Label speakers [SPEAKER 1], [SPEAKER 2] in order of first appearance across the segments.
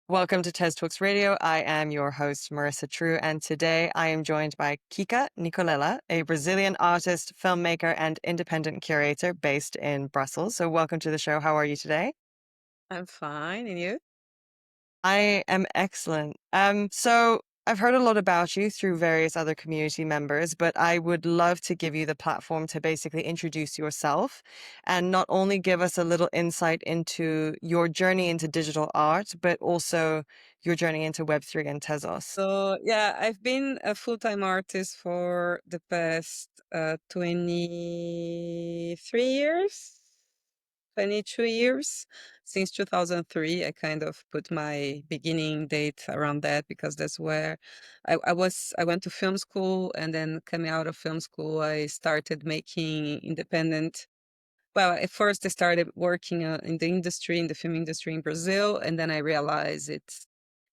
[SPEAKER 1] Welcome to TezTalks Radio. I am your host, Marissa Trew, and today I am joined by Kika Nicolela, a Brazilian artist, filmmaker, and independent curator based in Brussels. So, welcome to the show. How are you today?
[SPEAKER 2] I'm fine, and you?
[SPEAKER 1] I am excellent. So I've heard a lot about you through various other community members, but I would love to give you the platform to basically introduce yourself and not only give us a little insight into your journey into digital art, but also your journey into Web3 and Tezos.
[SPEAKER 2] So, yeah, I've been a full-time artist for the past 23 years, 22 years. Since 2003, I kind of put my beginning date around that because that's where I went to film school, and then coming out of film school, I started making independent. Well, at first I started working in the industry, in the film industry in Brazil, and then I realized it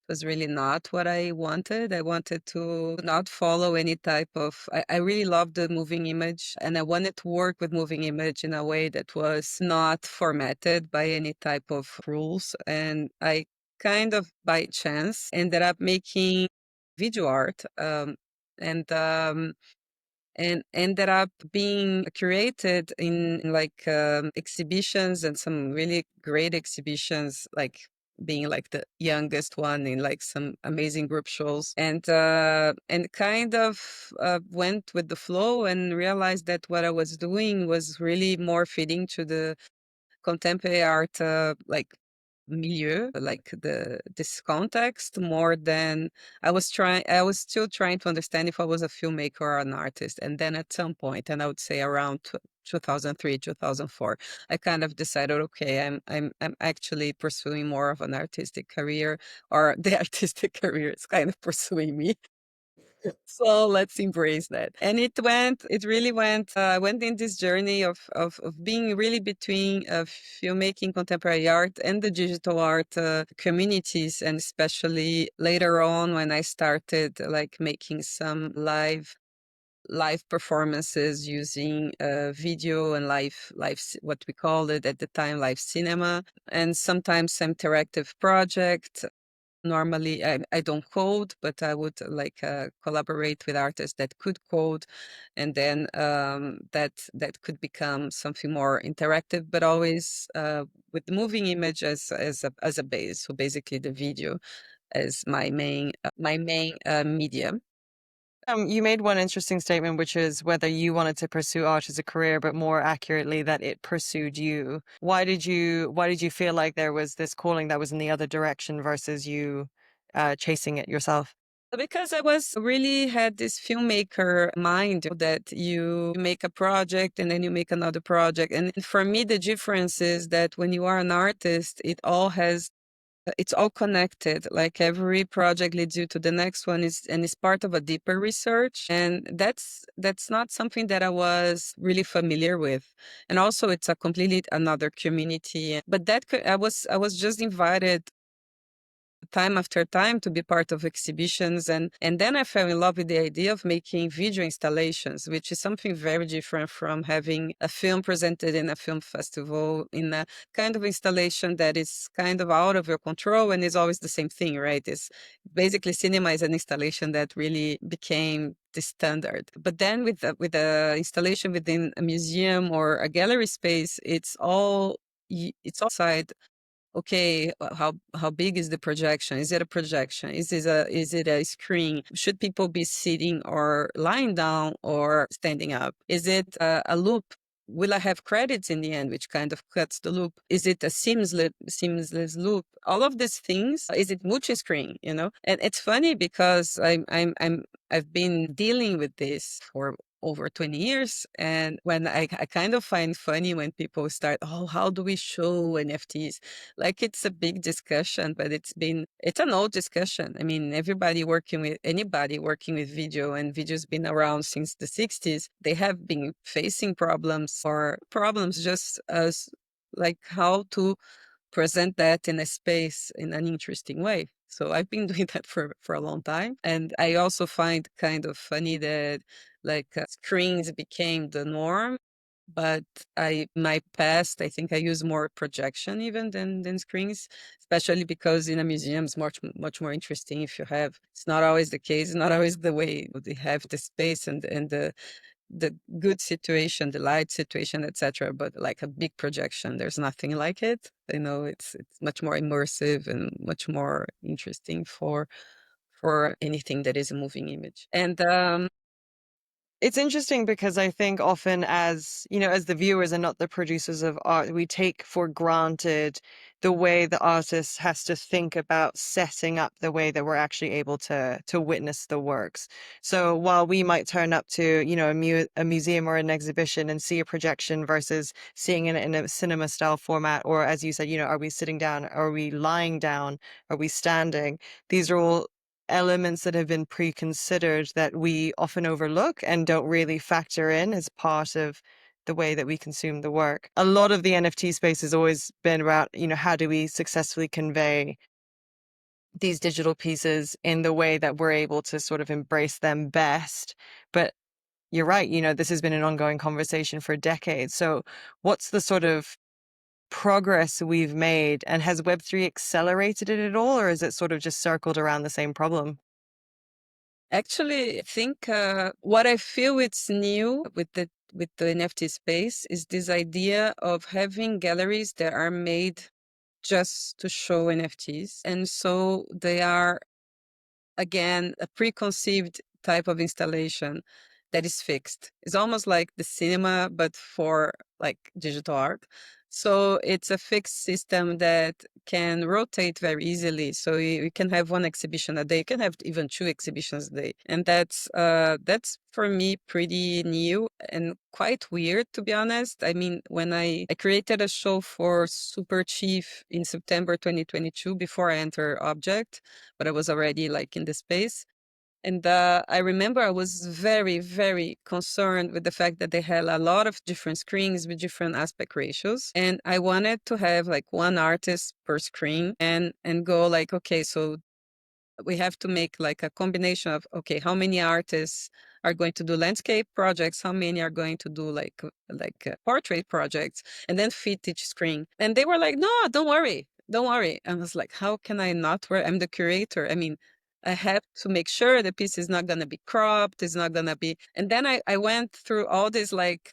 [SPEAKER 2] was really not what I wanted. I wanted to not follow any type of. I really loved the moving image, and I wanted to work with moving image in a way that was not formatted by any type of rules. And I kind of by chance ended up making video art. And and ended up being curated in like exhibitions, and some really great exhibitions, like being like the youngest one in like some amazing group shows, and kind of went with the flow and realized that what I was doing was really more fitting to the contemporary art like milieu, like the this context, more than I was still trying to understand if I was a filmmaker or an artist. And then at some point, and I would say around 2003, 2004, I kind of decided, okay, I'm actually pursuing more of an artistic career, or the artistic career is kind of pursuing me. So let's embrace that. And it really went, I went in this journey of being really between filmmaking, contemporary art, and the digital art communities. And especially later on when I started like making some live performances using video and what we called it at the time, live cinema, and sometimes some interactive project. Normally, I don't code, but I would like collaborate with artists that could code, and then that could become something more interactive, but always with the moving image as a base. So basically, the video as my main medium.
[SPEAKER 1] You made one interesting statement, which is whether you wanted to pursue art as a career, but more accurately, that it pursued you. Why did you feel like there was this calling that was in the other direction versus you chasing it yourself?
[SPEAKER 2] Because I was really had this filmmaker mind that you make a project and then you make another project. And for me, the difference is that when you are an artist, it's all connected. Like every project leads you to the next one, and it's part of a deeper research. And that's not something that I was really familiar with. And also it's a completely another community. But I was just invited time after time to be part of exhibitions, and then I fell in love with the idea of making video installations, which is something very different from having a film presented in a film festival, in a kind of installation that is kind of out of your control and is always the same thing, right? It's basically cinema is an installation that really became the standard. But then with the installation within a museum or a gallery space, it's all side. Okay, how big is the projection? Is it a projection? Is it a screen? Should people be sitting or lying down or standing up? Is it a loop? Will I have credits in the end, which kind of cuts the loop? Is it a seamless loop? All of these things. Is it multi-screen? And it's funny because I've been dealing with this for over 20 years. And when I kind of find funny when people start, oh, how do we show NFTs? Like it's a big discussion, but it's an old discussion. I mean, anybody working with video, and video's been around since the 60s. They have been facing problems, or problems just as like how to present that in a space in an interesting way. So I've been doing that for a long time. And I also find kind of funny that like screens became the norm, but my past, I think I use more projection even than screens, especially because in a museum it's much more interesting if you have. It's not always the case, not always the way they have the space and the good situation, the light situation, etc. But like a big projection, there's nothing like it. It's much more immersive and much more interesting for anything that is a moving image. And
[SPEAKER 1] It's interesting because I think often as, as the viewers and not the producers of art, we take for granted the way the artist has to think about setting up the way that we're actually able to witness the works. So while we might turn up to, a museum or an exhibition and see a projection versus seeing it in a cinema style format, or as you said, are we sitting down? Are we lying down? Are we standing? These are all elements that have been pre-considered that we often overlook and don't really factor in as part of the way that we consume the work. A lot of the NFT space has always been about, how do we successfully convey these digital pieces in the way that we're able to sort of embrace them best. But you're right, this has been an ongoing conversation for decades. So what's the sort of progress we've made, and has Web3 accelerated it at all, or is it sort of just circled around the same problem?
[SPEAKER 2] actually, I think what I feel it's new with the NFT space is this idea of having galleries that are made just to show NFTs. And so they are, again, a preconceived type of installation that is fixed. It's almost like the cinema, but for like digital art. So it's a fixed system that can rotate very easily. So you can have one exhibition a day. You can have even two exhibitions a day, and that's for me pretty new and quite weird, to be honest. I mean, when I created a show for Super Chief in September 2022 before I entered Objkt, but I was already like in the space. And I remember I was very, very concerned with the fact that they had a lot of different screens with different aspect ratios. And I wanted to have like one artist per screen and go like, okay, so we have to make like a combination of, okay, how many artists are going to do landscape projects, how many are going to do like portrait projects, and then fit each screen. And they were like, no, don't worry, don't worry. I was like, how can I not worry? I'm the curator. I mean, I have to make sure the piece is not going to be cropped, it's not going to be. And then I went through all this like,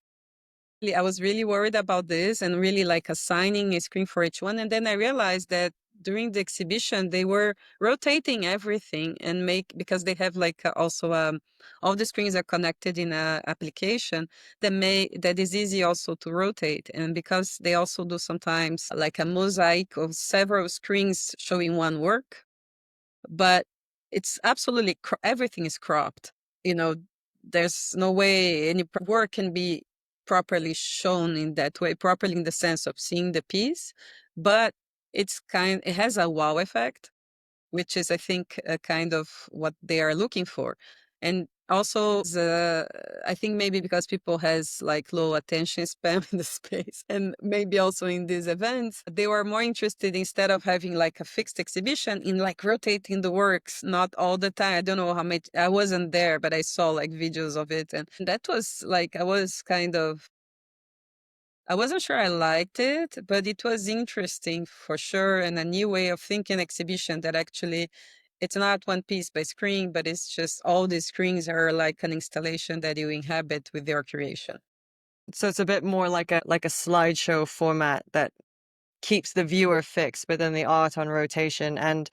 [SPEAKER 2] I was really worried about this and really like assigning a screen for each one. And then I realized that during the exhibition, they were rotating everything and because they have like also all the screens are connected in a application that is easy also to rotate. And because they also do sometimes like a mosaic of several screens showing one work, but it's absolutely everything is cropped. You know, there's no way any work can be properly shown in that way, properly in the sense of seeing the piece, but it has a wow effect, which is, I think, a kind of what they are looking for. And also, I think maybe because people has like low attention span in the space, and maybe also in these events, they were more interested instead of having like a fixed exhibition in like rotating the works, not all the time. I don't know how much I wasn't there, but I saw like videos of it, and that was like I wasn't sure I liked it, but it was interesting for sure, and a new way of thinking exhibition that actually it's not one piece by screen, but it's just all the screens are like an installation that you inhabit with your creation.
[SPEAKER 1] So it's a bit more like a slideshow format that keeps the viewer fixed, but then the art on rotation. And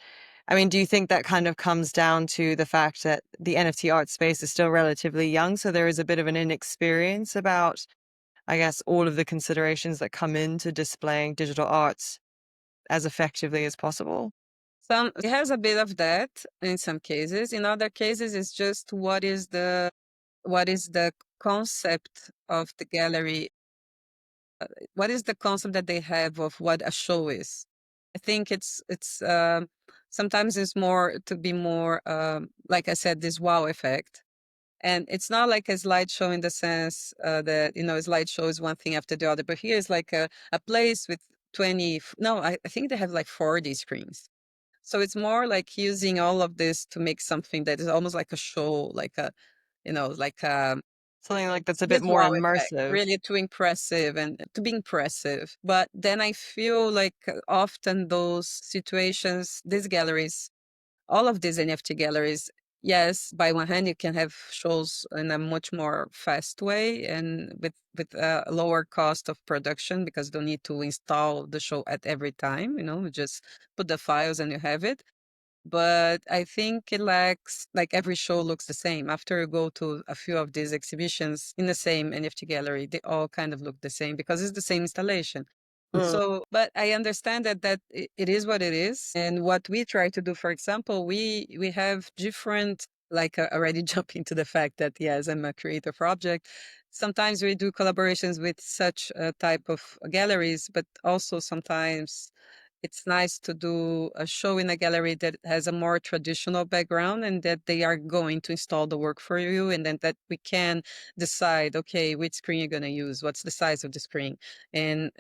[SPEAKER 1] I mean, do you think that kind of comes down to the fact that the NFT art space is still relatively young? So there is a bit of an inexperience about, I guess, all of the considerations that come into displaying digital arts as effectively as possible?
[SPEAKER 2] It has a bit of that in some cases. In other cases, it's just what is the concept of the gallery, what is the concept that they have of what a show is. I think it's sometimes it's more to be more like I said, this wow effect. And it's not like a slideshow in the sense that, a slideshow is one thing after the other, but here is like a place with 20, no, I think they have like 40 screens. So it's more like using all of this to make something that is almost like a show, like a
[SPEAKER 1] Something like that's a bit
[SPEAKER 2] This
[SPEAKER 1] more
[SPEAKER 2] wow effect,
[SPEAKER 1] immersive.
[SPEAKER 2] really too impressive and to be impressive. But then I feel like often those situations, these galleries, all of these NFT galleries, yes, by one hand, you can have shows in a much more fast way and with a lower cost of production because you don't need to install the show at every time. You just put the files and you have it. But I think it lacks, like every show looks the same. After you go to a few of these exhibitions in the same NFT gallery, they all kind of look the same because it's the same installation.
[SPEAKER 1] Mm.
[SPEAKER 2] So, but I understand that it is what it is. And what we try to do, for example, we have different, like already jumping to the fact that, yes, I'm a creator for Objekt. Sometimes we do collaborations with such a type of galleries, but also sometimes it's nice to do a show in a gallery that has a more traditional background and that they are going to install the work for you and then that we can decide, okay, which screen you're going to use, what's the size of the screen, and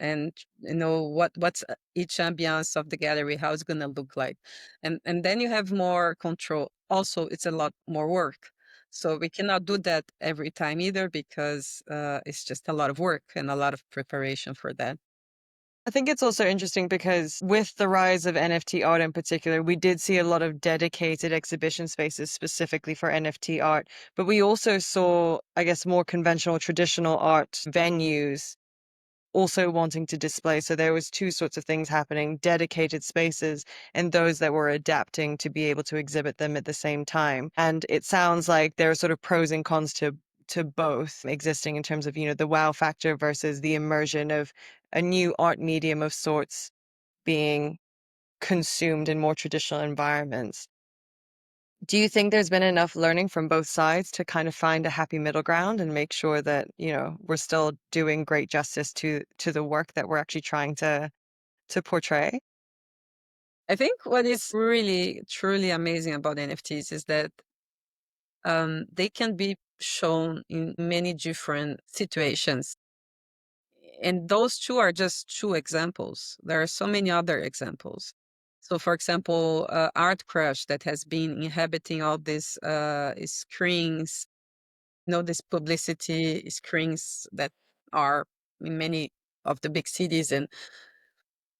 [SPEAKER 2] what's each ambiance of the gallery, how it's going to look like. And then you have more control. Also, it's a lot more work. So we cannot do that every time either because it's just a lot of work and a lot of preparation for that.
[SPEAKER 1] I think it's also interesting because with the rise of NFT art in particular, we did see a lot of dedicated exhibition spaces specifically for NFT art. But we also saw, I guess, more conventional, traditional art venues also wanting to display. So there was two sorts of things happening, dedicated spaces and those that were adapting to be able to exhibit them at the same time. And it sounds like there are sort of pros and cons to both existing in terms of, the wow factor versus the immersion of a new art medium of sorts being consumed in more traditional environments. Do you think there's been enough learning from both sides to kind of find a happy middle ground and make sure that, we're still doing great justice to the work that we're actually trying to portray?
[SPEAKER 2] I think what is really truly amazing about NFTs is that they can be shown in many different situations. And those two are just two examples. There are so many other examples. So, for example, Art Crush that has been inhabiting all these screens, these publicity screens that are in many of the big cities, and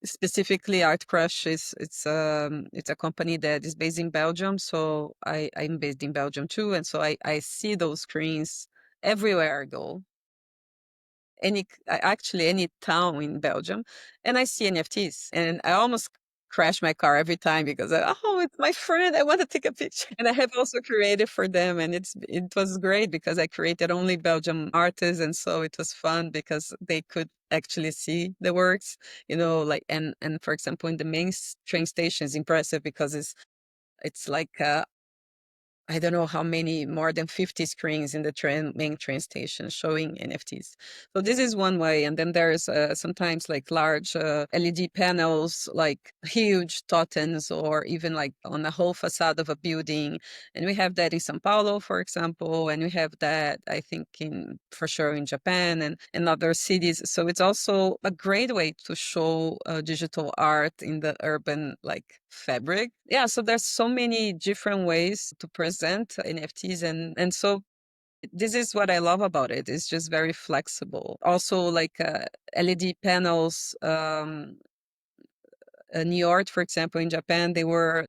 [SPEAKER 2] specifically Art Crush it's a company that is based in Belgium. So I'm based in Belgium too, and so I see those screens everywhere I go, actually any town in Belgium, and I see NFTs, and I almost crash my car every time because oh, it's my friend, I want to take a picture. And I have also created for them, and it was great because I created only Belgium artists, and so it was fun because they could actually see the works, like and for example in the main train station is impressive because it's like I don't know how many, more than 50 screens in the main train station showing NFTs. So this is one way. And then there's sometimes like large LED panels, like huge totems, or even like on the whole facade of a building. And we have that in São Paulo, for example. And we have that, I think, for sure in Japan and other cities. So it's also a great way to show digital art in the urban like fabric. Yeah, so there's so many different ways to present NFTs, and so this is what I love about it. It's just very flexible. Also, like LED panels. New York, for example, in Japan, they were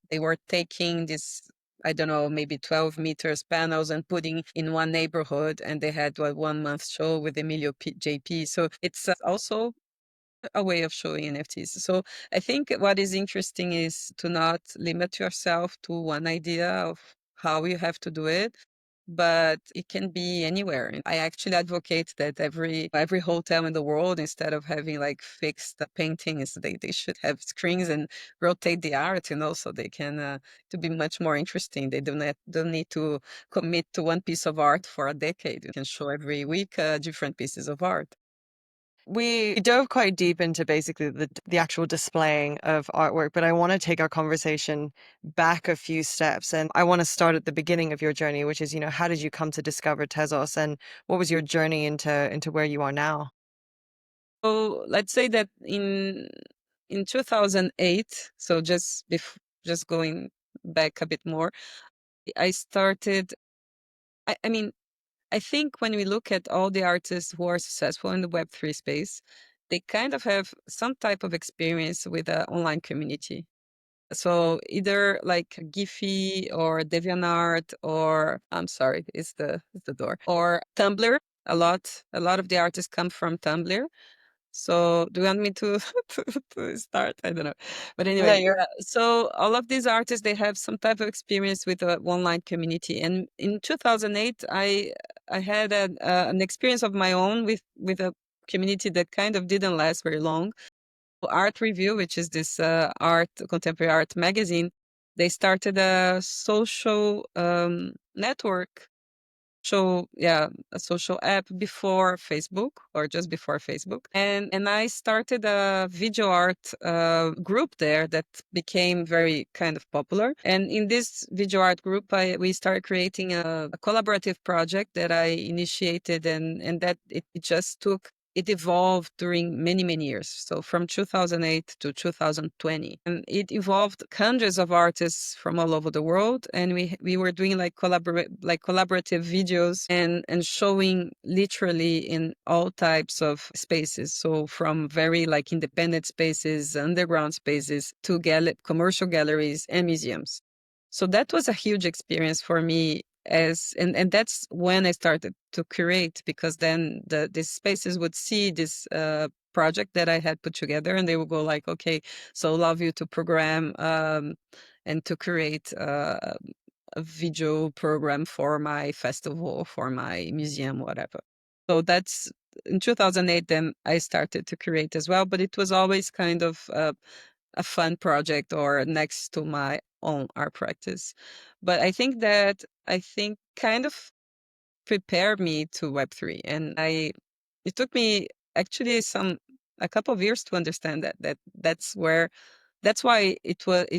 [SPEAKER 2] taking this, I don't know, maybe 12 meters panels and putting in one neighborhood, and they had a 1 month show with JP. So it's also a way of showing NFTs. So I think what is interesting is to not limit yourself to one idea of how you have to do it, but it can be anywhere. And I actually advocate that every hotel in the world, instead of having like fixed paintings, they should have screens and rotate the art, so they can to be much more interesting. They don't need to commit to one piece of art for a decade. You can show every week different pieces of art.
[SPEAKER 1] We dove quite deep into basically the actual displaying of artwork, but I want to take our conversation back a few steps. And I want to start at the beginning of your journey, which is, how did you come to discover Tezos and what was your journey into where you are now?
[SPEAKER 2] So let's say that in 2008, so just going back a bit more, I started. I mean, I think when we look at all the artists who are successful in the Web3 space, they kind of have some type of experience with the online community. So either like Giphy or DeviantArt or I'm sorry, it's the door, or Tumblr. A lot of the artists come from Tumblr. So do you want me to to start? I don't know. But
[SPEAKER 1] Yeah,
[SPEAKER 2] anyway,
[SPEAKER 1] you're
[SPEAKER 2] yeah. So all of these artists, they have some type of experience with the online community. And in 2008, I had an experience of my own with a community that kind of didn't last very long. Art Review, which is this art contemporary art magazine, they started a social network, yeah, a social app before Facebook or just before Facebook. And I started a video art group there that became very kind of popular. And in this video art group, we started creating a collaborative project that I initiated, and that it just took it evolved during many, many years. So from 2008 to 2020. And it involved hundreds of artists from all over the world. And we were doing like collaborative videos and showing literally in all types of spaces. So from very like independent spaces, underground spaces to commercial galleries and museums. So that was a huge experience for me and that's when I started to curate, because then these spaces would see this project that I had put together, and they would go like, okay, so love you to program and to create a video program for my festival, for my museum, whatever. So that's in 2008. Then I started to create as well, but it was always kind of a fun project or next to my own art practice. But I think kind of prepared me to Web3. And it took me actually a couple of years to understand that's why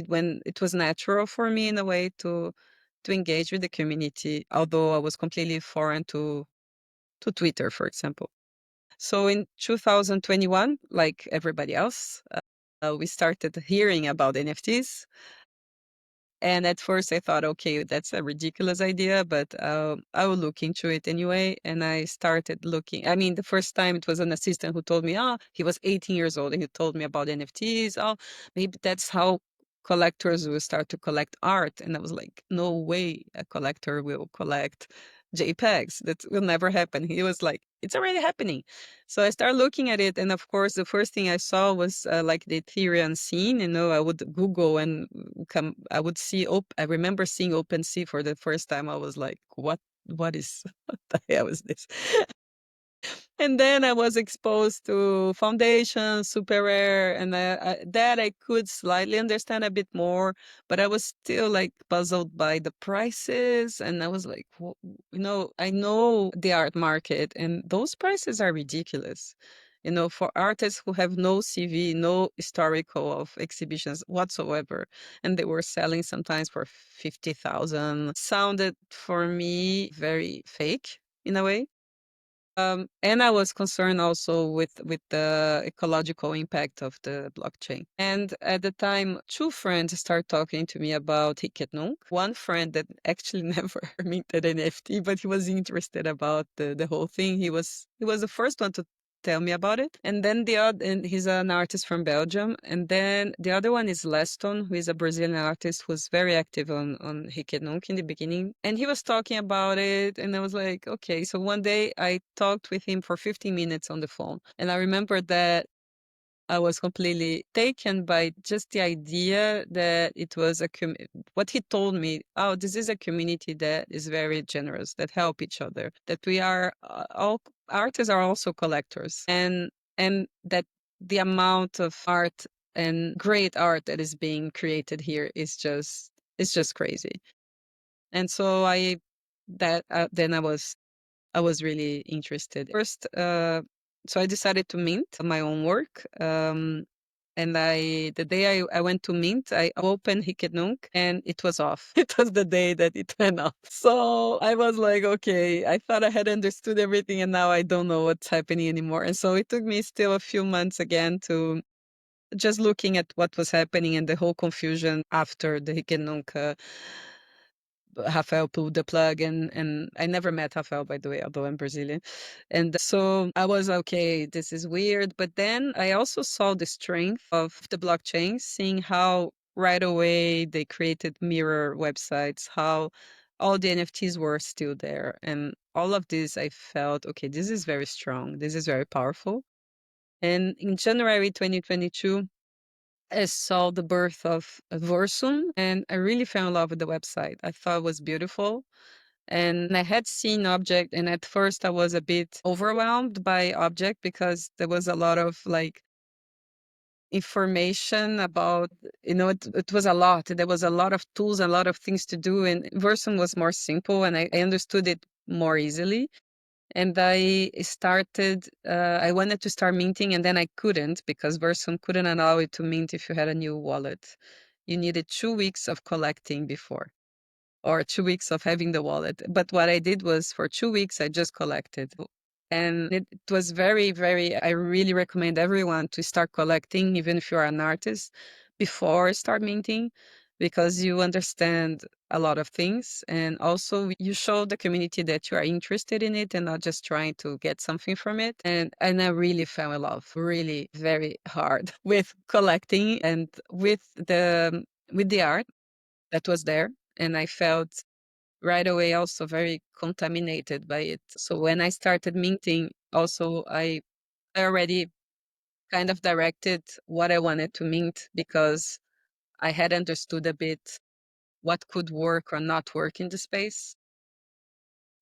[SPEAKER 2] when it was natural for me in a way to engage with the community, although I was completely foreign to Twitter, for example. So in 2021, like everybody else, we started hearing about NFTs. And at first I thought, okay, that's a ridiculous idea, but I will look into it anyway. And I started looking. I mean, the first time it was an assistant who told me, oh, he was 18 years old and he told me about NFTs. Oh, maybe that's how collectors will start to collect art. And I was like, no way a collector will collect JPEGs. That will never happen. He was like, it's already happening. So I started looking at it, and of course, the first thing I saw was like the Ethereum scene. You know, I would Google and come. I would see. I remember seeing OpenSea for the first time. I was like, "What? What is? What the hell is this?" And then I was exposed to Foundation, Super Rare, and that I could slightly understand a bit more, but I was still like puzzled by the prices. And I was like, I know the art market, and those prices are ridiculous. You know, for artists who have no CV, no historical of exhibitions whatsoever, and they were selling sometimes for 50,000, sounded for me very fake in a way. And I was concerned also with the ecological impact of the blockchain. And at the time, two friends started talking to me about Hiketnung. One friend that actually never minted an NFT, but he was interested about the whole thing. He was the first one to tell me about it. And then and he's an artist from Belgium. And then the other one is Leston, who is a Brazilian artist who's very active on Hiketnung in the beginning. And he was talking about it. And I was like, okay. So one day I talked with him for 15 minutes on the phone. And I remember that I was completely taken by just the idea that it was what he told me. Oh, this is a community that is very generous, that help each other, that we are all artists are also collectors, and that the amount of art and great art that is being created here is just crazy. And so then I was really interested. First, so I decided to mint my own work. And the day I went to mint, I opened Hiketnunk and it was off. It was the day that it went off. So I was like, okay, I thought I had understood everything and now I don't know what's happening anymore. And so it took me still a few months again to just looking at what was happening and the whole confusion after the Hiketnunk Rafael pulled the plug, and I never met Rafael, by the way, although I'm Brazilian. And so I was okay, this is weird. But then I also saw the strength of the blockchain, seeing how right away they created mirror websites, how all the NFTs were still there. And all of this, I felt, okay, this is very strong. This is very powerful. And in January 2022, I saw the birth of Versum, and I really fell in love with the website. I thought it was beautiful. And I had seen Objkt, and at first I was a bit overwhelmed by Objkt because there was a lot of like information about, it was a lot. There was a lot of tools, a lot of things to do, and Versum was more simple, and I understood it more easily. And I wanted to start minting, and then I couldn't because Versum couldn't allow you to mint if you had a new wallet. You needed 2 weeks of collecting before, or 2 weeks of having the wallet. But what I did was for 2 weeks, I just collected. And it was very, very, I really recommend everyone to start collecting, even if you're an artist, before start minting, because you understand a lot of things. And also you show the community that you are interested in it and not just trying to get something from it. And I really fell in love really very hard with collecting and with the art that was there. And I felt right away also very contaminated by it. So when I started minting, also I already kind of directed what I wanted to mint because I had understood a bit what could work or not work in the space.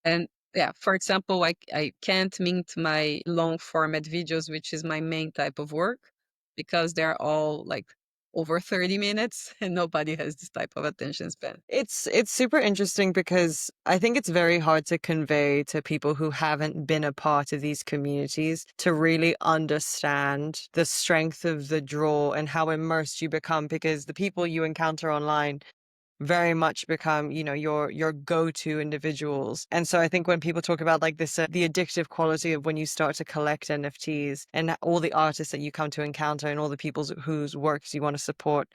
[SPEAKER 2] And yeah, for example, I can't mint my long format videos, which is my main type of work, because they're all like over 30 minutes and nobody has this type of attention span.
[SPEAKER 1] It's super interesting because I think it's very hard to convey to people who haven't been a part of these communities to really understand the strength of the draw and how immersed you become, because the people you encounter online very much become, your go-to individuals. And so I think when people talk about like this, the addictive quality of when you start to collect NFTs and all the artists that you come to encounter and all the people whose works you want to support,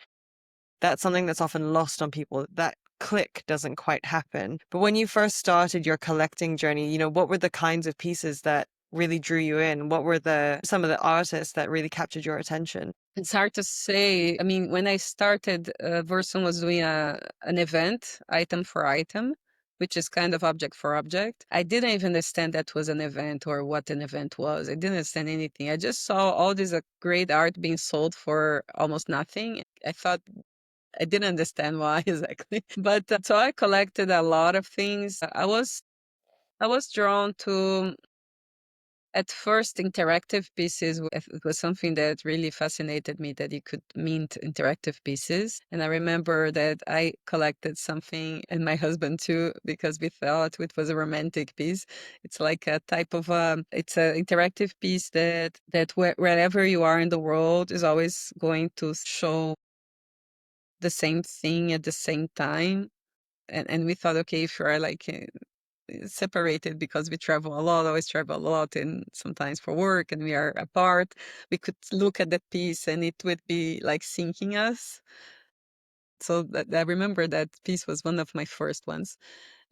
[SPEAKER 1] that's something that's often lost on people. That click doesn't quite happen. But when you first started your collecting journey, what were the kinds of pieces that really drew you in? What were some of the artists that really captured your attention?
[SPEAKER 2] It's hard to say. I mean, when I started, Versum was doing an event, item for item, which is kind of object for object. I didn't even understand that was an event or what an event was. I didn't understand anything. I just saw all this great art being sold for almost nothing. I thought I didn't understand why exactly. But so I collected a lot of things. I was drawn to, at first, interactive pieces. It was something that really fascinated me, that you could mint interactive pieces. And I remember that I collected something, and my husband too, because we thought it was a romantic piece. It's like a type of it's an interactive piece that wherever you are in the world is always going to show the same thing at the same time. And we thought, okay, if you are like separated because we travel a lot, always travel a lot, and sometimes for work, and we are apart, we could look at that piece and it would be like syncing us. So I remember that piece was one of my first ones.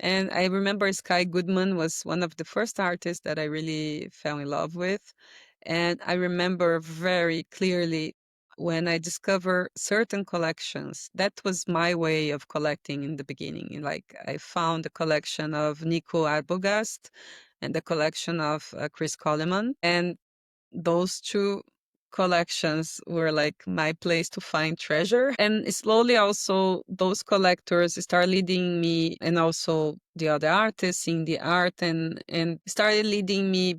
[SPEAKER 2] And I remember Sky Goodman was one of the first artists that I really fell in love with. And I remember very clearly when I discovered certain collections. That was my way of collecting in the beginning. Like I found a collection of Nico Arbogast and the collection of Chris Coleman. And those two collections were like my place to find treasure. And slowly also those collectors start leading me, and also the other artists in the art, and started leading me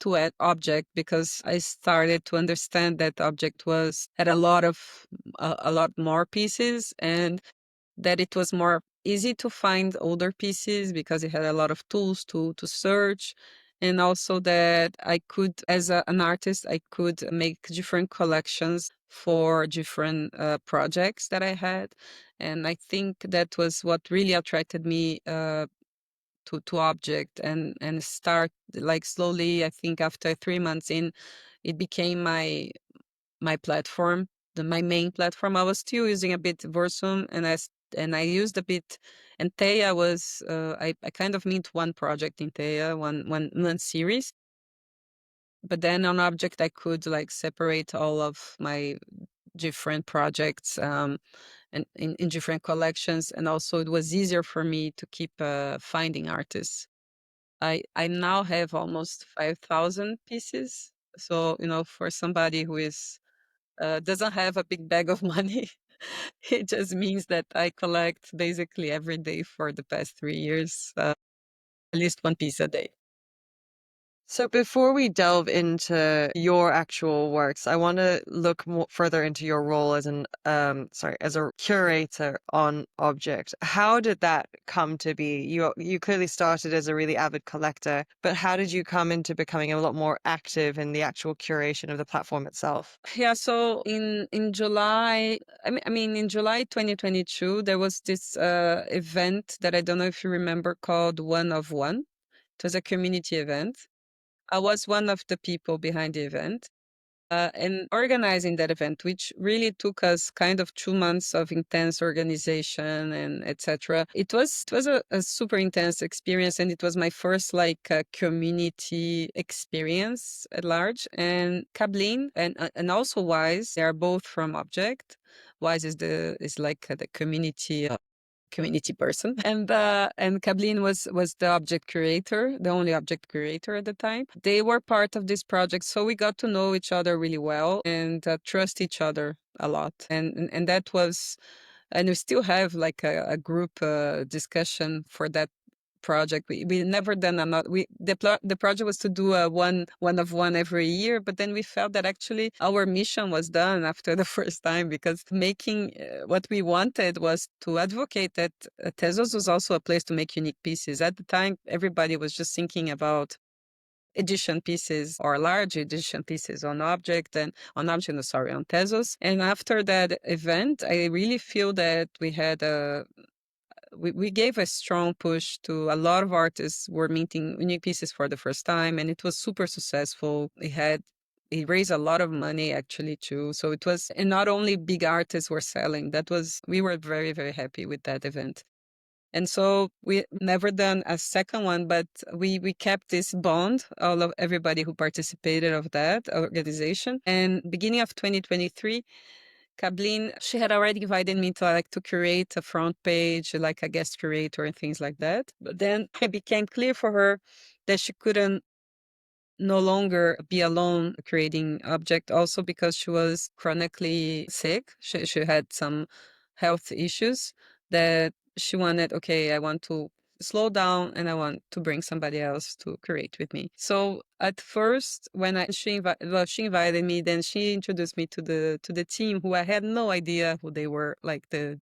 [SPEAKER 2] to an Objkt, because I started to understand that Objkt had a lot more pieces, and that it was more easy to find older pieces because it had a lot of tools to search. And also that I could, as an artist, I could make different collections for different projects that I had. And I think that was what really attracted me to Objkt, and start like slowly. I think after 3 months in, it became my platform, my main platform. I was still using a bit Versum, and and I used a bit. And Theia was I kind of meant one project in Theia, one series. But then on Objkt, I could like separate all of my different projects and in different collections, and also it was easier for me to keep finding artists. I now have almost 5,000 pieces. So, for somebody who is doesn't have a big bag of money, it just means that I collect basically every day for the past 3 years, at least one piece a day.
[SPEAKER 1] So before we delve into your actual works, I want to look more further into your role as as a curator on Objkt. How did that come to be? You clearly started as a really avid collector, but how did you come into becoming a lot more active in the actual curation of the platform itself?
[SPEAKER 2] Yeah, so in July, I mean in July 2022, there was this event that I don't know if you remember, called One of One. It was a community event. I was one of the people behind the event. And organizing that event, which really took us kind of 2 months of intense organization and etc. It was a super intense experience, and it was my first like community experience at large. And Kablin and also Wise, they are both from Objkt. Wise is like the community person, and Kablin was the object curator, the only object curator at the time. They were part of this project, so we got to know each other really well and trust each other a lot, and that was, and we still have like a group discussion for that project. We never done another. The project was to do a one of one every year, but then we felt that actually our mission was done after the first time, because making what we wanted was to advocate that Tezos was also a place to make unique pieces. At the time, everybody was just thinking about edition pieces or large edition pieces on Objkt and on Objkt, no, sorry, on Tezos. And after that event, I really feel that we gave a strong push to a lot of artists who were minting unique pieces for the first time, and it was super successful. It raised a lot of money actually too. So it was, and not only big artists were selling. We were very, very happy with that event. And so we never done a second one, but we kept this bond, all of everybody who participated of that organization. And beginning of 2023, Kablin, she had already invited me to curate a front page, like a guest curator and things like that. But then it became clear for her that she couldn't no longer be alone creating Objkt, also because she was chronically sick. She had some health issues that she wanted, okay, I want to slow down and I want to bring somebody else to create with me. So at first, when she invited me, then she introduced me to the team, who I had no idea who they were, like the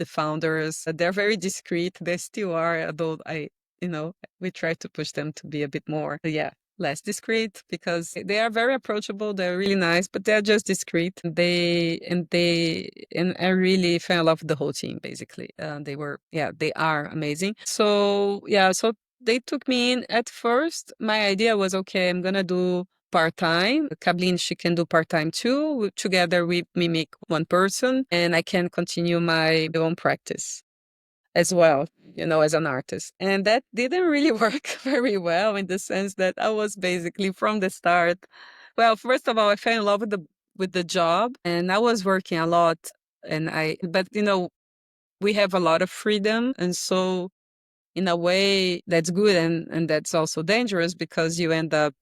[SPEAKER 2] founders. They're very discreet. They still are, although we try to push them to be a bit more, yeah, less discreet, because they are very approachable. They're really nice, but they're just discreet. And I really fell in love with the whole team, basically. They are amazing. So, yeah, so they took me in. At first, my idea was, okay, I'm going to do part-time. Kablin, she can do part-time too. Together we make one person, and I can continue my own practice as well, as an artist. And that didn't really work very well, in the sense that I was basically from the start. Well, first of all, I fell in love with the job, and I was working a lot, but we have a lot of freedom. And so in a way that's good, and that's also dangerous, because you end up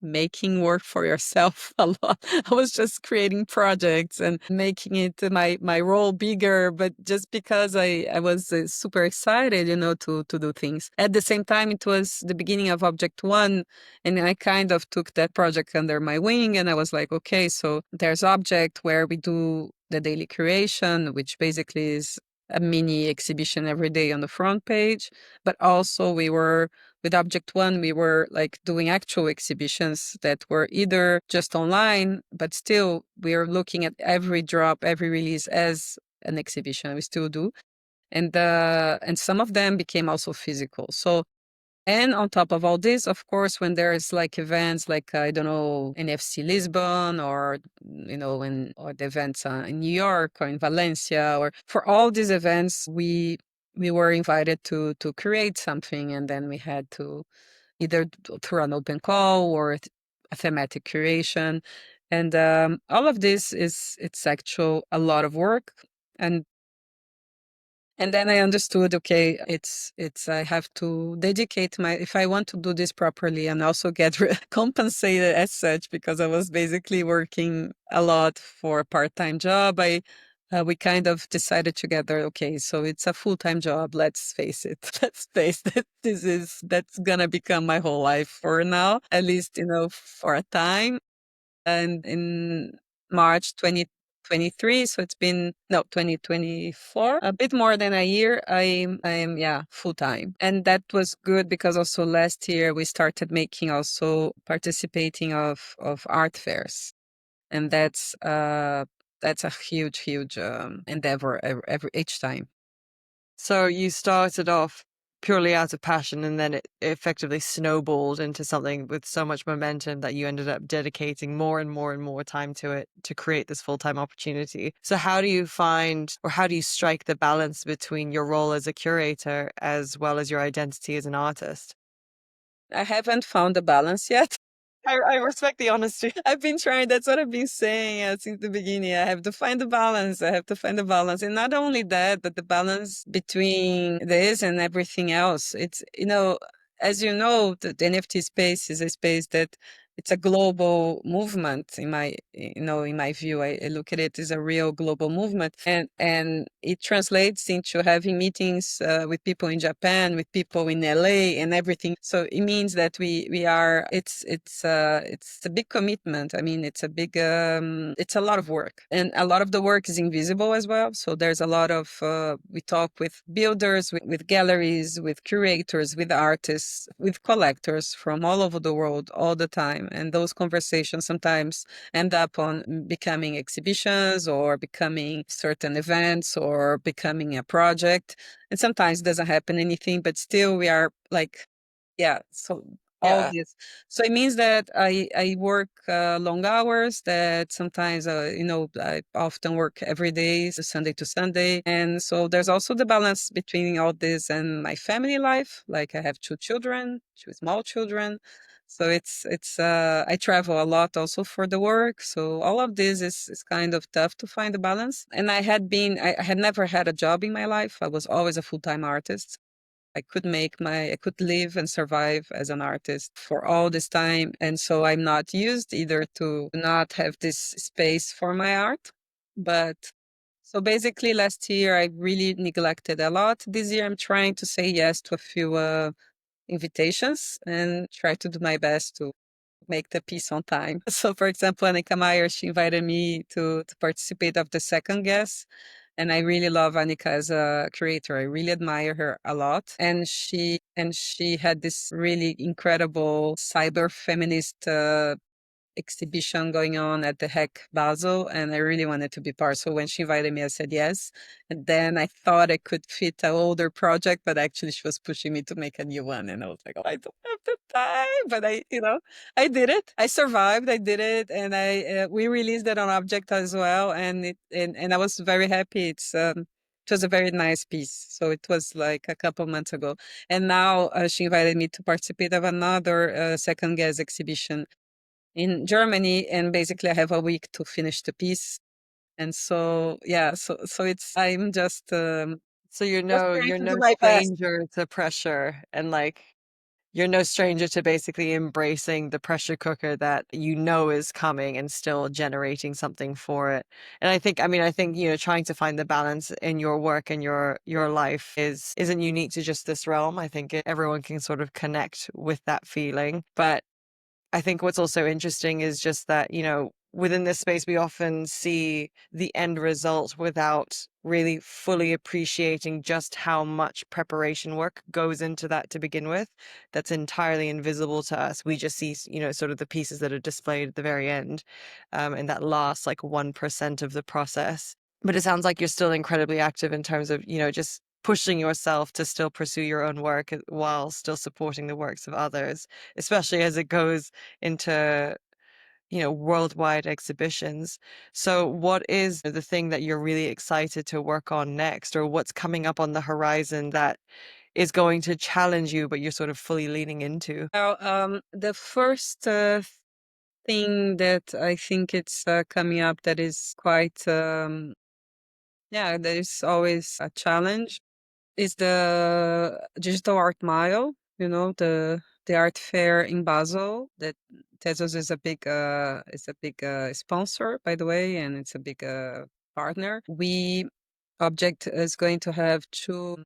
[SPEAKER 2] making work for yourself a lot. I was just creating projects and making it my role bigger, but just because I was super excited, to do things. At the same time, it was the beginning of Objkt 1, and I kind of took that project under my wing, and I was like, okay, so there's Objkt, where we do the daily curation, which basically is a mini exhibition every day on the front page. But also with Objkt 1, we were like doing actual exhibitions that were either just online, but still we are looking at every drop, every release as an exhibition. We still do. And some of them became also physical. So And on top of all this, of course, when there's like events like, I don't know, NFC Lisbon or, or the events in New York or in Valencia, or for all these events, we were invited to create something. And then we had to either through an open call or a thematic curation. And all of this it's actual a lot of work. And and then I understood, okay, it's I have to dedicate my if I want to do this properly and also get compensated as such, because I was basically working a lot for a part-time job. I We kind of decided together, okay, so it's a full-time job. Let's face it. Let's face that that's gonna become my whole life for now, at least, for a time. And in March 2023, so it's been no 2024, a bit more than a year. I am yeah, full time, and that was good because also last year we started making also participating of art fairs, and that's a huge endeavor each time.
[SPEAKER 1] So you started off purely out of passion, and then it effectively snowballed into something with so much momentum that you ended up dedicating more and more and more time to it to create this full-time opportunity. So how do you find, or how do you strike the balance between your role as a curator as well as your identity as an artist?
[SPEAKER 2] I haven't found a balance yet.
[SPEAKER 1] I respect the honesty.
[SPEAKER 2] I've been trying. That's what I've been saying since the beginning. I have to find the balance. I have to find the balance. And not only that, but the balance between this and everything else. It's, as you know, the NFT space is a space that it's a global movement in my view. I look at it as a real global movement, and it translates into having meetings with people in Japan, with people in LA, and everything. So it means that we are. It's a big commitment. I mean, it's a lot of work, and a lot of the work is invisible as well. So there's a lot of we talk with builders, with galleries, with curators, with artists, with collectors from all over the world all the time. And those conversations sometimes end up on becoming exhibitions or becoming certain events or becoming a project. And sometimes doesn't happen anything, but still we are like, yeah. So all
[SPEAKER 1] Yeah.
[SPEAKER 2] this. So it means that I work long hours, that sometimes, I often work every day, so Sunday to Sunday. And so there's also the balance between all this and my family life. Like I have two children, two small children. So I travel a lot also for the work. So all of this is kind of tough to find the balance. And I had never had a job in my life. I was always a full-time artist. I could live and survive as an artist for all this time. And so I'm not used either to not have this space for my art. But so basically last year I really neglected a lot. This year I'm trying to say yes to a few invitations and try to do my best to make the piece on time. So for example, Annika Meyer, she invited me to participate of the second guest. And I really love Annika as a creator. I really admire her a lot. And she had this really incredible cyber feminist exhibition going on at the Heck Basel, and I really wanted to be part. So when she invited me, I said yes. And then I thought I could fit an older project, but actually she was pushing me to make a new one. And I was like, oh, I don't have the time. But I did it. I survived. I did it. And we released it on Objkt as well. And I was very happy. It was a very nice piece. So it was like a couple months ago. And now she invited me to participate of another second guest exhibition in Germany, and basically I have a week to finish the piece. And so yeah, so it's I'm
[SPEAKER 1] So you're
[SPEAKER 2] just
[SPEAKER 1] no
[SPEAKER 2] trying
[SPEAKER 1] you're
[SPEAKER 2] to do
[SPEAKER 1] no
[SPEAKER 2] my best.
[SPEAKER 1] stranger to pressure, and like you're no stranger to basically embracing the pressure cooker that you know is coming and still generating something for it. And I think, trying to find the balance in your work and your life isn't unique to just this realm. I think everyone can sort of connect with that feeling. But I think what's also interesting is just that, within this space, we often see the end result without really fully appreciating just how much preparation work goes into that to begin with. That's entirely invisible to us. We just see, sort of the pieces that are displayed at the very end, and that last like 1% of the process. But it sounds like you're still incredibly active in terms of, just pushing yourself to still pursue your own work while still supporting the works of others, especially as it goes into, worldwide exhibitions. So what is the thing that you're really excited to work on next, or what's coming up on the horizon that is going to challenge you, but you're sort of fully leaning into?
[SPEAKER 2] Well, the first thing that I think it's coming up that is quite, yeah, that is always a challenge is the digital art mile, the art fair in Basel that Tezos is a big sponsor, by the way, and it's a big partner. We Objekt is going to have two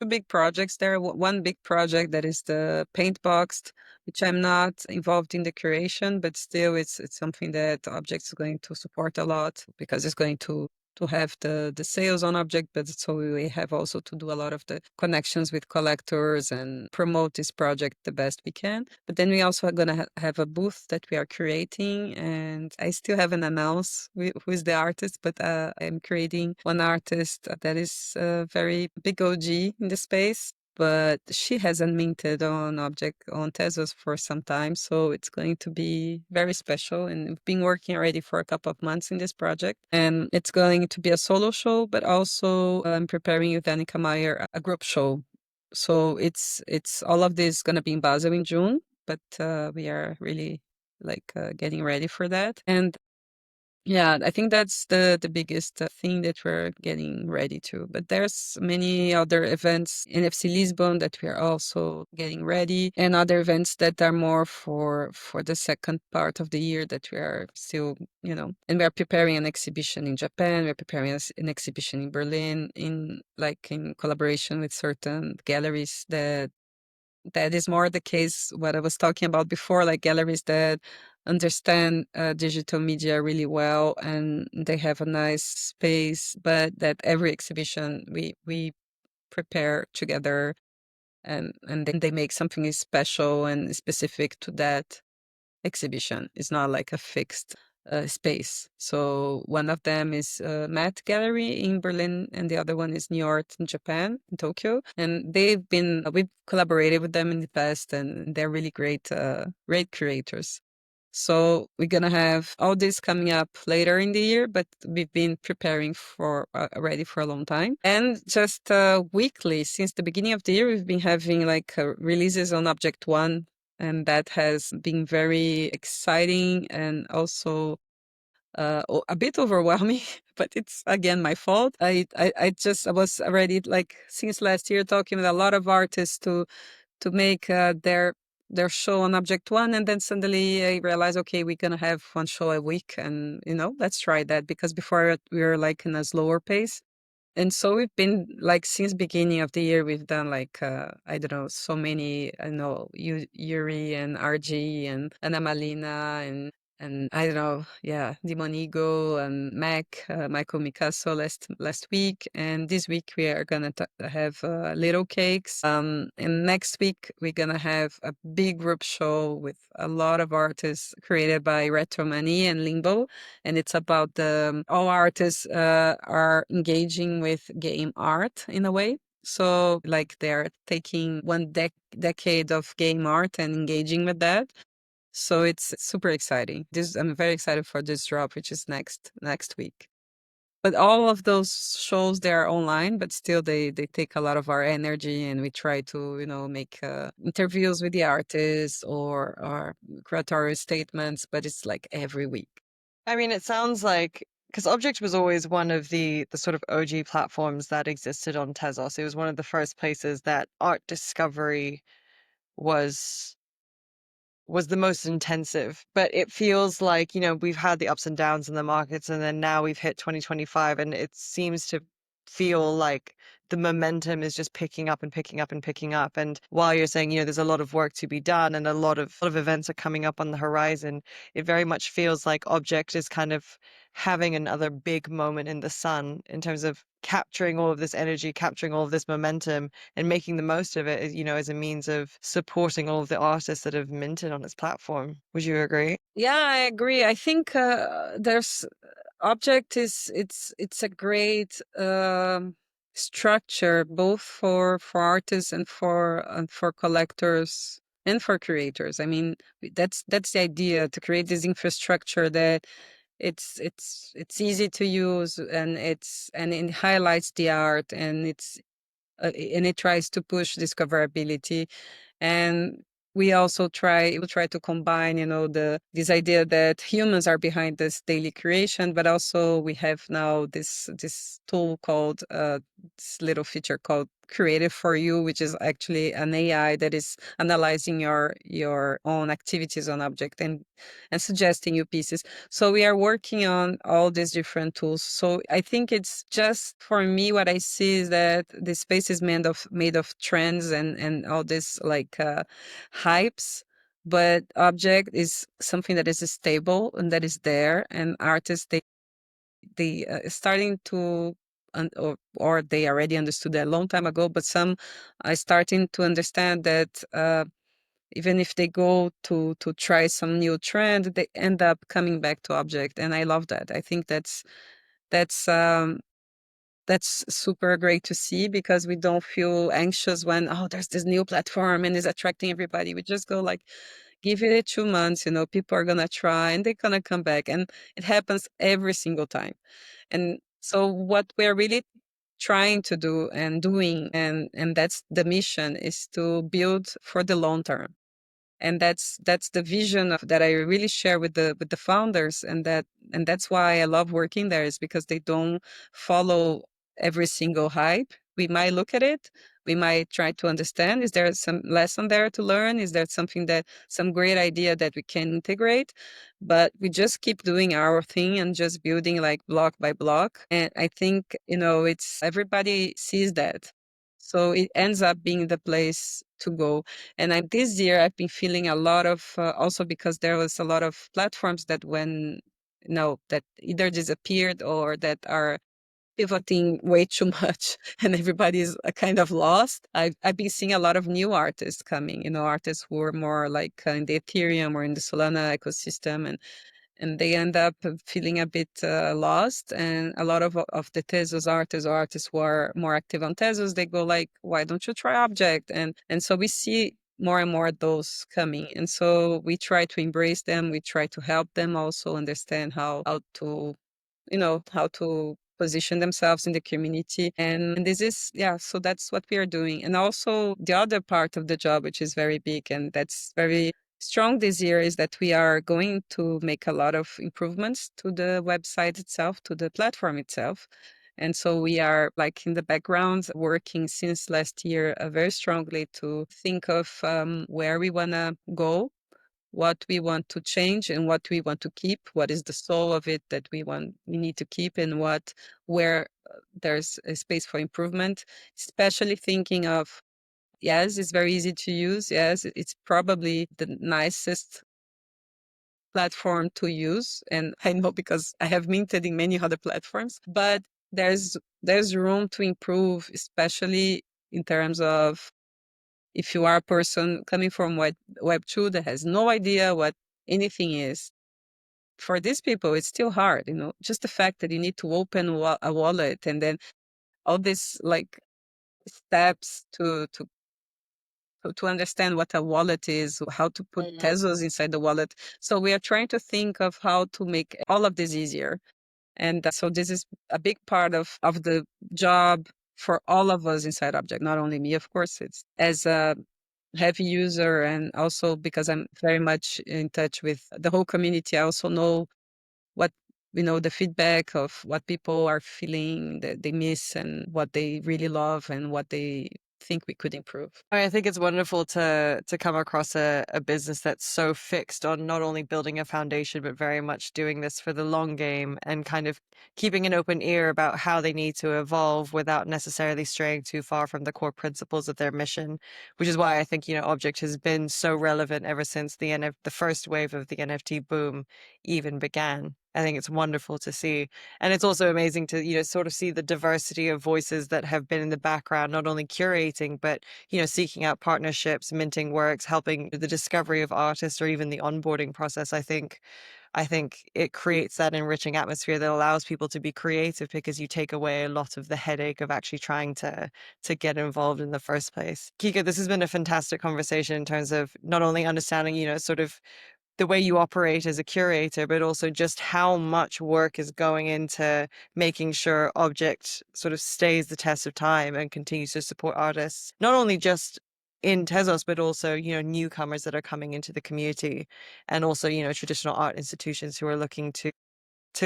[SPEAKER 2] big projects there. One big project that is the paint box, which I'm not involved in the curation, but still it's something that Object is going to support a lot because it's going to have the sales on Object, but so we have also to do a lot of the connections with collectors and promote this project the best we can. But then we also are going to have a booth that we are curating, and I still haven't announced who is the artist, but I'm creating one artist that is a very big OG in the space. But she hasn't minted on Object on Tezos for some time, so it's going to be very special. And we've been working already for a couple of months in this project, and it's going to be a solo show, but also I'm preparing with Annika Meyer a group show. So it's all of this going to be in Basel in June, but we are really like getting ready for that. And yeah, I think that's the biggest thing that we're getting ready to. But there's many other events, NFC Lisbon, that we are also getting ready, and other events that are more for the second part of the year that we are still, and we are preparing an exhibition in Japan. We're preparing an exhibition in Berlin, in collaboration with certain galleries that is more the case what I was talking about before, like galleries that understand digital media really well and they have a nice space, but that every exhibition we prepare together, and then they make something special and specific to that exhibition. It's not like a fixed space. So one of them is Matt Gallery in Berlin, and the other one is New York in Japan, in Tokyo. And we've collaborated with them in the past, and they're really great curators. So we're gonna have all this coming up later in the year, but we've been preparing for already for a long time. And just weekly, since the beginning of the year, we've been having releases on Object One, and that has been very exciting and also a bit overwhelming. But it's again my fault. I was already since last year talking with a lot of artists to make their show on Object One, and then suddenly I realized, okay, we're gonna have one show a week, and let's try that, because before we were in a slower pace. And so we've been since beginning of the year, we've done I don't know, so many, I know, Yuri and RG and Ana Malina and I don't know, yeah, Dimonigo and Michael Micasso last week, and this week we are gonna have Little Cakes. And next week we're gonna have a big group show with a lot of artists created by Retromani and Limbo, and it's about all artists are engaging with game art in a way. So they're taking one decade of game art and engaging with that. So it's super exciting. I'm very excited for this drop, which is next week. But all of those shows, they are online, but still they take a lot of our energy, and we try to make interviews with the artists or curatorial statements. But it's every week.
[SPEAKER 1] I mean, it sounds like, because Objekt was always one of the sort of OG platforms that existed on Tezos. It was one of the first places that art discovery was the most intensive. But it feels like, we've had the ups and downs in the markets, and then now we've hit 2025, and it seems to feel like the momentum is just picking up and picking up and picking up. And while you're saying, there's a lot of work to be done and a lot of events are coming up on the horizon, it very much feels like Objekt is kind of having another big moment in the sun in terms of capturing all of this energy, capturing all of this momentum, and making the most of it, as a means of supporting all of the artists that have minted on its platform. Would you agree?
[SPEAKER 2] Yeah, I agree. I think there's Objekt it's a great structure both for artists and for collectors and for creators. I mean, that's the idea, to create this infrastructure that it's easy to use, and it highlights the art, and it tries to push discoverability. And we try to combine, this idea that humans are behind this daily creation, but also we have now this tool called this little feature called Creative for You, which is actually an AI that is analyzing your own activities on Objkt, and suggesting you pieces. So we are working on all these different tools. So I think it's just, for me, what I see is that the space is made of trends and all this like hypes. But Objkt is something that is stable and that is there, and artists, they starting to or they already understood that a long time ago, but some are starting to understand that even if they go to try some new trend, they end up coming back to Objkt, and I love that. I think that's that's super great to see, because we don't feel anxious when, oh, there's this new platform and it's attracting everybody. We just go like, give it 2 months, people are gonna try and they're gonna come back, and it happens every single time. And so what we're really trying to do and doing, and that's the mission, is to build for the long term. And that's the vision that I really share with the founders, and that's why I love working there, is because they don't follow every single hype. We might look at it, we might try to understand, is there some lesson there to learn, is there some great idea that we can integrate, but we just keep doing our thing and just building like block by block. And I think, it's everybody sees that, so it ends up being the place to go. And this year, I've been feeling a lot of, also because there was a lot of platforms that that either disappeared or that are pivoting way too much, and everybody's kind of lost. I've been seeing a lot of new artists coming, artists who are more like in the Ethereum or in the Solana ecosystem, and they end up feeling a bit lost. And a lot of the Tezos artists, or artists who are more active on Tezos, they go like, why don't you try Objkt? And so we see more and more those coming, and so we try to embrace them, we try to help them also understand how to how to position themselves in the community. And this is, yeah, so that's what we are doing. And also the other part of the job, which is very big and that's very strong this year, is that we are going to make a lot of improvements to the website itself, to the platform itself. And so we are like in the background working since last year very strongly to think of where we want to go, what we want to change and what we want to keep, what is the soul of it that we need to keep, and where there's a space for improvement, especially thinking of, yes, it's very easy to use, yes, it's probably the nicest platform to use, and I know because I have minted in many other platforms, but there's room to improve, especially in terms of, if you are a person coming from Web 2 that has no idea what anything is, for these people, it's still hard, just the fact that you need to open a wallet, and then all these like steps to understand what a wallet is, how to put Tezos inside the wallet. So we are trying to think of how to make all of this easier. And so this is a big part of the job for all of us inside Objkt, not only me, of course. It's as a heavy user, and also because I'm very much in touch with the whole community. I also know what, the feedback of what people are feeling that they miss, and what they really love, and what they think we could improve.
[SPEAKER 1] I think it's wonderful to come across a business that's so fixed on not only building a foundation, but very much doing this for the long game, and kind of keeping an open ear about how they need to evolve without necessarily straying too far from the core principles of their mission, which is why I think, Objkt has been so relevant ever since the first wave of the NFT boom even began. I think it's wonderful to see. And it's also amazing to, sort of see the diversity of voices that have been in the background, not only curating, but, seeking out partnerships, minting works, helping with the discovery of artists, or even the onboarding process. I think I think it creates that enriching atmosphere that allows people to be creative because you take away a lot of the headache of actually trying to get involved in the first place. Kika, this has been a fantastic conversation in terms of not only understanding, sort of the way you operate as a curator, but also just how much work is going into making sure Objkt sort of stays the test of time and continues to support artists, not only just in Tezos, but also, newcomers that are coming into the community and also, traditional art institutions who are looking to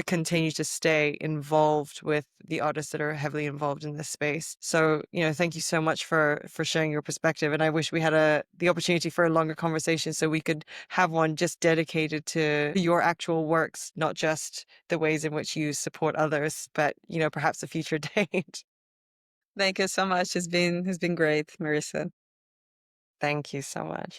[SPEAKER 1] continue to stay involved with the artists that are heavily involved in this space. So, thank you so much for sharing your perspective. And I wish we had the opportunity for a longer conversation so we could have one just dedicated to your actual works, not just the ways in which you support others, but, perhaps a future date.
[SPEAKER 2] Thank you so much. It's been great, Marissa.
[SPEAKER 1] Thank you so much.